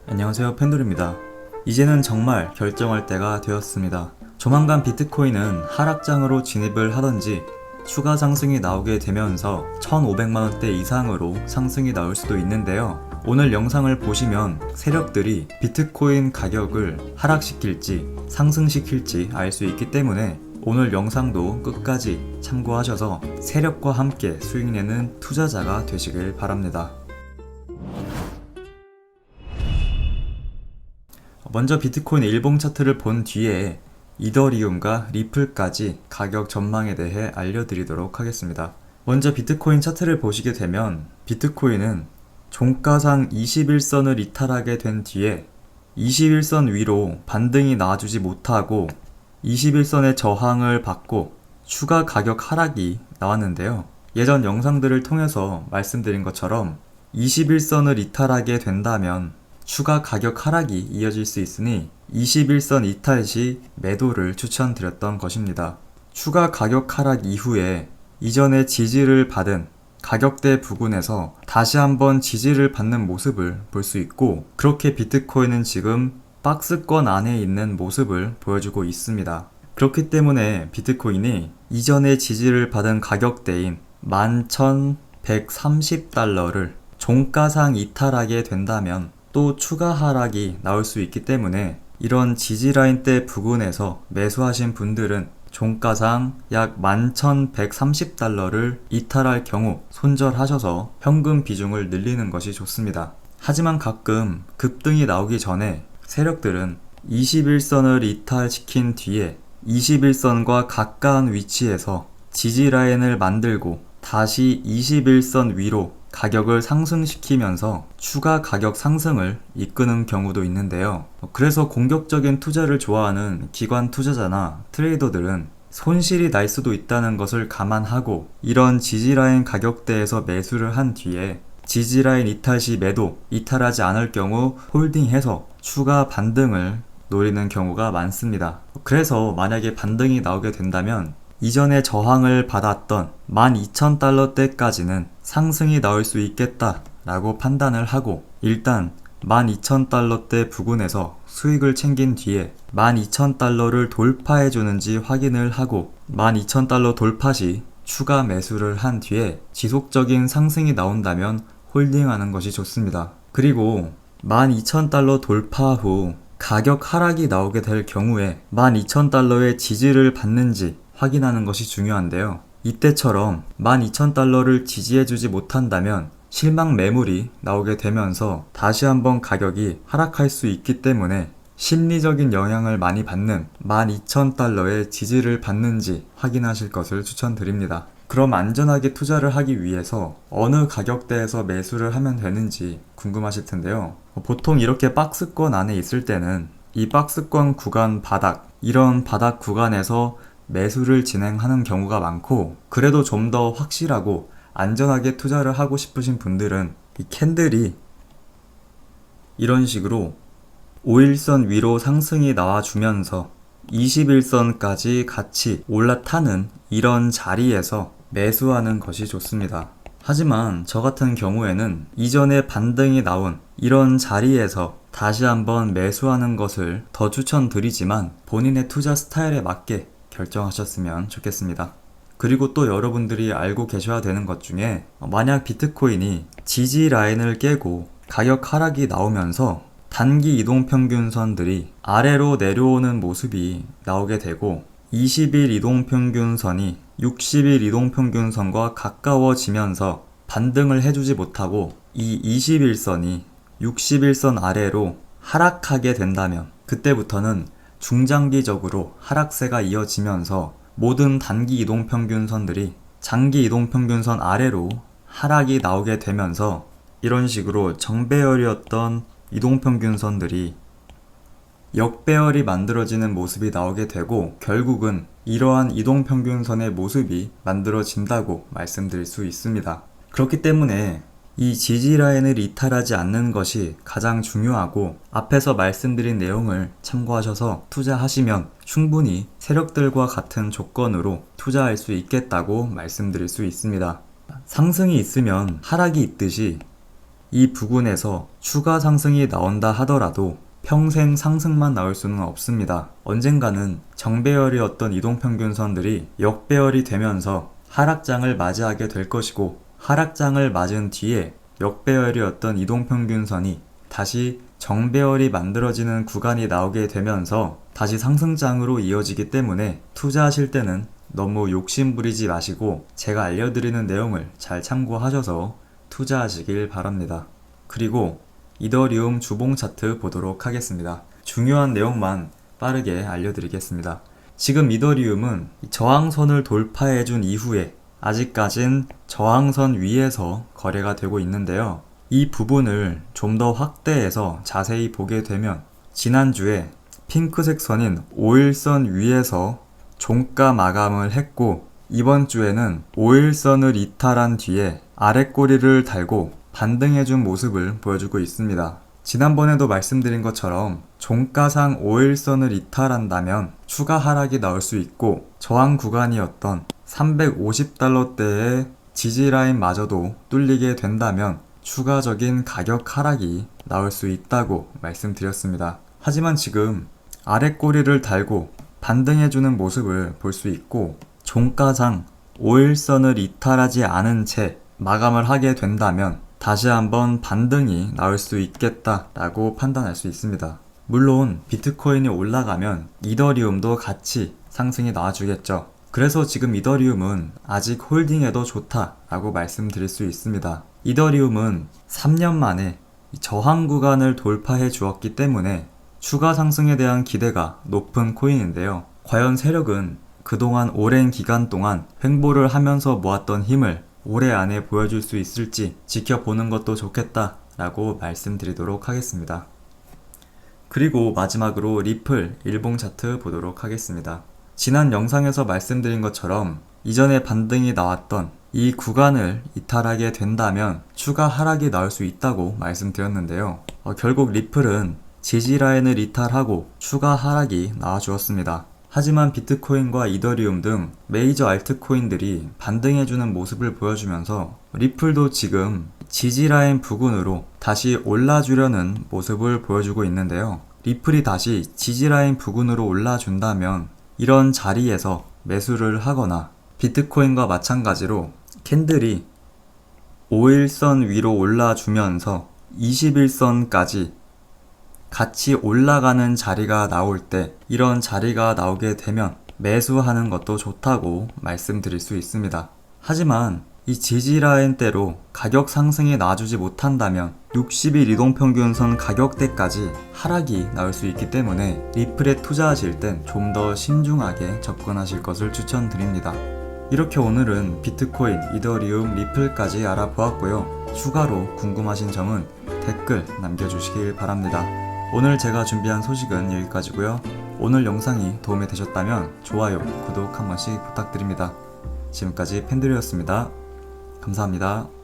안녕하세요, 펜돌입니다. 이제는 정말 결정할 때가 되었습니다. 조만간 비트코인은 하락장으로 진입을 하던지 추가 상승이 나오게 되면서 1,500만원대 이상으로 상승이 나올 수도 있는데요. 오늘 영상을 보시면 세력들이 비트코인 가격을 하락시킬지 상승시킬지 알 수 있기 때문에 오늘 영상도 끝까지 참고하셔서 세력과 함께 수익 내는 투자자가 되시길 바랍니다. 먼저 비트코인 일봉 차트를 본 뒤에 이더리움과 리플까지 가격 전망에 대해 알려드리도록 하겠습니다. 먼저 비트코인 차트를 보시게 되면 비트코인은 종가상 21선을 이탈하게 된 뒤에 21선 위로 반등이 나와주지 못하고 21선의 저항을 받고 추가 가격 하락이 나왔는데요. 예전 영상들을 통해서 말씀드린 것처럼 21선을 이탈하게 된다면 추가 가격 하락이 이어질 수 있으니 21선 이탈 시 매도를 추천드렸던 것입니다. 추가 가격 하락 이후에 이전에 지지를 받은 가격대 부근에서 다시 한번 지지를 받는 모습을 볼 수 있고, 그렇게 비트코인은 지금 박스권 안에 있는 모습을 보여주고 있습니다. 그렇기 때문에 비트코인이 이전에 지지를 받은 가격대인 11,130달러를 종가상 이탈하게 된다면 또 추가 하락이 나올 수 있기 때문에 이런 지지라인대 부근에서 매수하신 분들은 종가상 약 11,130달러를 이탈할 경우 손절하셔서 현금 비중을 늘리는 것이 좋습니다. 하지만 가끔 급등이 나오기 전에 세력들은 21선을 이탈시킨 뒤에 21선과 가까운 위치에서 지지라인을 만들고 다시 21선 위로 가격을 상승시키면서 추가 가격 상승을 이끄는 경우도 있는데요. 그래서 공격적인 투자를 좋아하는 기관 투자자나 트레이더들은 손실이 날 수도 있다는 것을 감안하고 이런 지지라인 가격대에서 매수를 한 뒤에 지지라인 이탈 시 매도, 이탈하지 않을 경우 홀딩해서 추가 반등을 노리는 경우가 많습니다. 그래서 만약에 반등이 나오게 된다면 이전에 저항을 받았던 12,000달러대까지는 상승이 나올 수 있겠다 라고 판단을 하고 일단 12,000달러대 부근에서 수익을 챙긴 뒤에 12,000달러를 돌파해 주는지 확인을 하고 12,000달러 돌파 시 추가 매수를 한 뒤에 지속적인 상승이 나온다면 홀딩하는 것이 좋습니다. 그리고 12,000달러 돌파 후 가격 하락이 나오게 될 경우에 12,000달러의 지지를 받는지 확인하는 것이 중요한데요. 이때처럼 12,000달러를 지지해주지 못한다면 실망 매물이 나오게 되면서 다시 한번 가격이 하락할 수 있기 때문에 심리적인 영향을 많이 받는 12,000달러의 지지를 받는지 확인하실 것을 추천드립니다. 그럼 안전하게 투자를 하기 위해서 어느 가격대에서 매수를 하면 되는지 궁금하실 텐데요. 보통 이렇게 박스권 안에 있을 때는 이 박스권 구간 바닥, 이런 바닥 구간에서 매수를 진행하는 경우가 많고, 그래도 좀 더 확실하고 안전하게 투자를 하고 싶으신 분들은 이 캔들이 이런 식으로 5일선 위로 상승이 나와주면서 21선까지 같이 올라타는 이런 자리에서 매수하는 것이 좋습니다. 하지만 저 같은 경우에는 이전에 반등이 나온 이런 자리에서 다시 한번 매수하는 것을 더 추천드리지만 본인의 투자 스타일에 맞게 결정하셨으면 좋겠습니다. 그리고 또 여러분들이 알고 계셔야 되는 것 중에 만약 비트코인이 지지 라인을 깨고 가격 하락이 나오면서 단기 이동평균선들이 아래로 내려오는 모습이 나오게 되고 20일 이동평균선이 60일 이동평균선과 가까워지면서 반등을 해주지 못하고 이 21선이 61선 아래로 하락하게 된다면 그때부터는 중장기적으로 하락세가 이어지면서 모든 단기 이동평균선들이 장기 이동평균선 아래로 하락이 나오게 되면서 이런 식으로 정배열이었던 이동평균선들이 역배열이 만들어지는 모습이 나오게 되고 결국은 이러한 이동평균선의 모습이 만들어진다고 말씀드릴 수 있습니다. 그렇기 때문에 이 지지라인을 이탈하지 않는 것이 가장 중요하고 앞에서 말씀드린 내용을 참고하셔서 투자하시면 충분히 세력들과 같은 조건으로 투자할 수 있겠다고 말씀드릴 수 있습니다. 상승이 있으면 하락이 있듯이 이 부근에서 추가 상승이 나온다 하더라도 평생 상승만 나올 수는 없습니다. 언젠가는 정배열이었던 이동평균선들이 역배열이 되면서 하락장을 맞이하게 될 것이고, 하락장을 맞은 뒤에 역배열이었던 이동평균선이 다시 정배열이 만들어지는 구간이 나오게 되면서 다시 상승장으로 이어지기 때문에 투자하실 때는 너무 욕심부리지 마시고 제가 알려드리는 내용을 잘 참고하셔서 투자하시길 바랍니다. 그리고 이더리움 주봉 차트 보도록 하겠습니다. 중요한 내용만 빠르게 알려드리겠습니다. 지금 이더리움은 저항선을 돌파해준 이후에 아직까진 저항선 위에서 거래가 되고 있는데요. 이 부분을 좀 더 확대해서 자세히 보게 되면 지난주에 핑크색 선인 5일선 위에서 종가 마감을 했고, 이번 주에는 5일선을 이탈한 뒤에 아랫꼬리를 달고 반등해준 모습을 보여주고 있습니다. 지난번에도 말씀드린 것처럼 종가상 5일선을 이탈한다면 추가 하락이 나올 수 있고, 저항 구간이었던 350달러대의 지지라인마저도 뚫리게 된다면 추가적인 가격 하락이 나올 수 있다고 말씀드렸습니다. 하지만 지금 아랫꼬리를 달고 반등해주는 모습을 볼 수 있고, 종가상 5일선을 이탈하지 않은 채 마감을 하게 된다면 다시 한번 반등이 나올 수 있겠다라고 판단할 수 있습니다. 물론 비트코인이 올라가면 이더리움도 같이 상승이 나와주겠죠. 그래서 지금 이더리움은 아직 홀딩해도 좋다라고 말씀드릴 수 있습니다. 이더리움은 3년 만에 저항 구간을 돌파해 주었기 때문에 추가 상승에 대한 기대가 높은 코인인데요. 과연 세력은 그동안 오랜 기간 동안 횡보를 하면서 모았던 힘을 올해 안에 보여줄 수 있을지 지켜보는 것도 좋겠다라고 말씀드리도록 하겠습니다. 그리고 마지막으로 리플 일봉 차트 보도록 하겠습니다. 지난 영상에서 말씀드린 것처럼 이전에 반등이 나왔던 이 구간을 이탈하게 된다면 추가 하락이 나올 수 있다고 말씀드렸는데요. 결국 리플은 지지라인을 이탈하고 추가 하락이 나와주었습니다. 하지만 비트코인과 이더리움 등 메이저 알트코인들이 반등해주는 모습을 보여주면서 리플도 지금 지지라인 부근으로 다시 올라주려는 모습을 보여주고 있는데요. 리플이 다시 지지라인 부근으로 올라준다면 이런 자리에서 매수를 하거나, 비트코인과 마찬가지로 캔들이 5일선 위로 올라주면서 21선까지 같이 올라가는 자리가 나올 때, 이런 자리가 나오게 되면 매수하는 것도 좋다고 말씀드릴 수 있습니다. 하지만 이 지지라인대로 가격 상승이 나와주지 못한다면 60일 이동평균선 가격대까지 하락이 나올 수 있기 때문에 리플에 투자하실 땐 좀 더 신중하게 접근하실 것을 추천드립니다. 이렇게 오늘은 비트코인, 이더리움, 리플까지 알아보았고요. 추가로 궁금하신 점은 댓글 남겨주시길 바랍니다. 오늘 제가 준비한 소식은 여기까지고요. 오늘 영상이 도움이 되셨다면 좋아요, 구독 한 번씩 부탁드립니다. 지금까지 팬들이었습니다. 감사합니다.